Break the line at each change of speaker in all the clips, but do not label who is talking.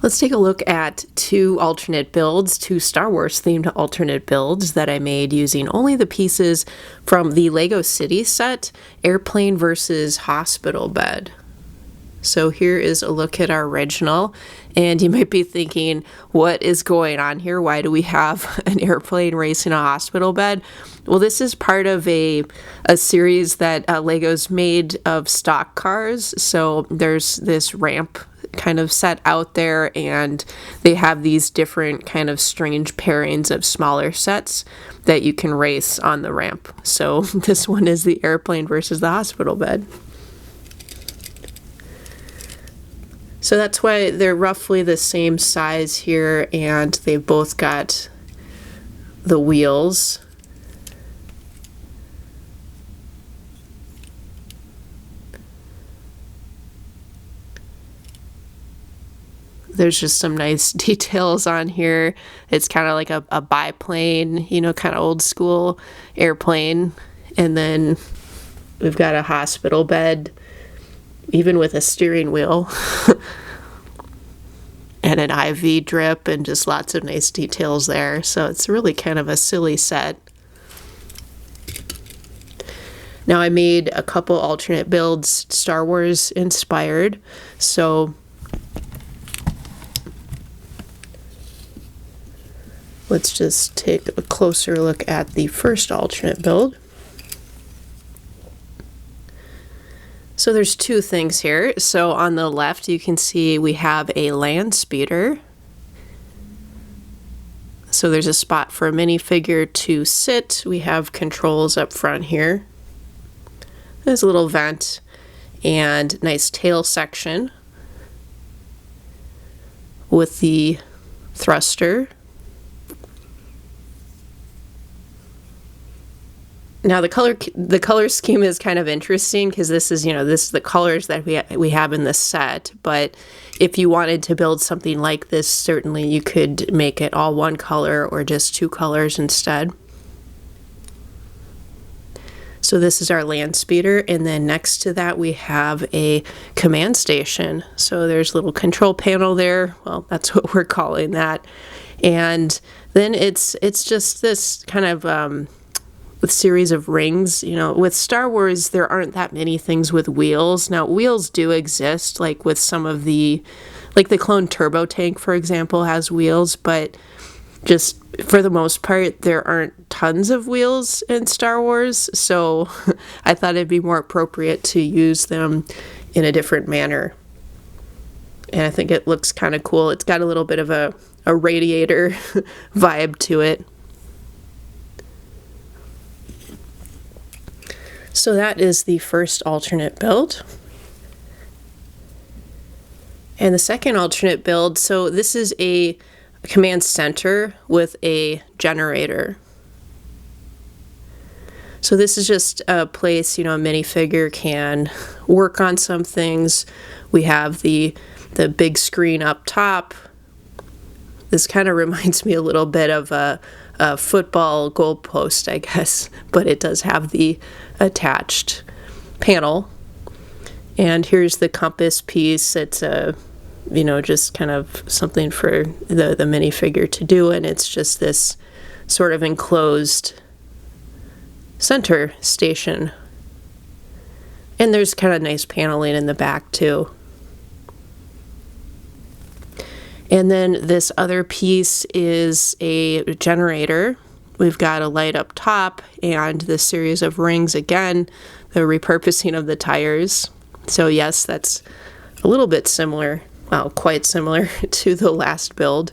Let's take a look at two alternate builds, two Star Wars themed alternate builds that I made using only the pieces from the Lego City set, Airplane versus Hospital Bed. So here is a look at our original, and you might be thinking, what is going on here? Why do we have an airplane racing a hospital bed? Well, this is part of a series that Lego's made of stock cars. So there's this ramp kind of set out there, and they have these different kind of strange pairings of smaller sets that you can race on the ramp. So this one is the airplane versus the hospital bed. So that's why they're roughly the same size here, and they've both got the wheels. There's just some nice details on here. It's kind of like a biplane, you know, kind of old school airplane. And then we've got a hospital bed, even with a steering wheel. And an IV drip, and just lots of nice details there. So it's really kind of a silly set. Now I made a couple alternate builds, Star Wars inspired. So let's just take a closer look at the first alternate build. So there's two things here. So on the left, you can see we have a Landspeeder. So there's a spot for a minifigure to sit. We have controls up front here. There's a little vent and nice tail section with the thruster. Now the color scheme is kind of interesting because this is the colors that we have in the set. But if you wanted to build something like this, certainly you could make it all one color or just two colors instead. So this is our Landspeeder, and then next to that we have a command station. So there's a little control panel there. Well, that's what we're calling that. And then it's just this kind of with series of rings. You know, with Star Wars, there aren't that many things with wheels. Now, wheels do exist, like with some of the clone turbo tank, for example, has wheels, but just for the most part, there aren't tons of wheels in Star Wars. So I thought it'd be more appropriate to use them in a different manner. And I think it looks kind of cool. It's got a little bit of a radiator vibe to it. So that is the first alternate build. And the second alternate build, so this is a command center with a generator. So this is just a place, a minifigure can work on some things. We have the big screen up top. This kind of reminds me a little bit of a football goalpost, I guess, but it does have the attached panel. And here's the compass piece. It's just kind of something for the minifigure to do, and it's just this sort of enclosed center station. And there's kind of nice paneling in the back too. And then this other piece is a generator. We've got a light up top and this series of rings again, the repurposing of the tires. So yes, that's a little bit similar, well, quite similar to the last build.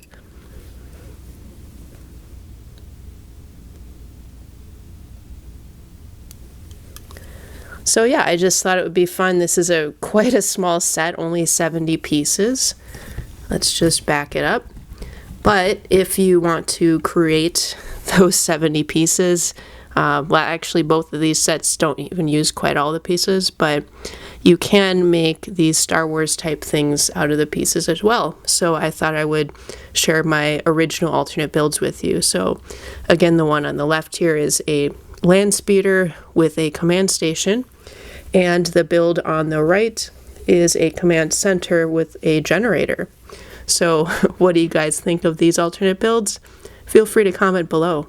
So yeah, I just thought it would be fun. This is quite a small set, only 70 pieces. Let's just back it up. But if you want to create those 70 pieces, well, actually both of these sets don't even use quite all the pieces, but you can make these Star Wars type things out of the pieces as well. So I thought I would share my original alternate builds with you. So again, the one on the left here is a Landspeeder with a command station, and the build on the right is a command center with a generator. So what do you guys think of these alternate builds? Feel free to comment below.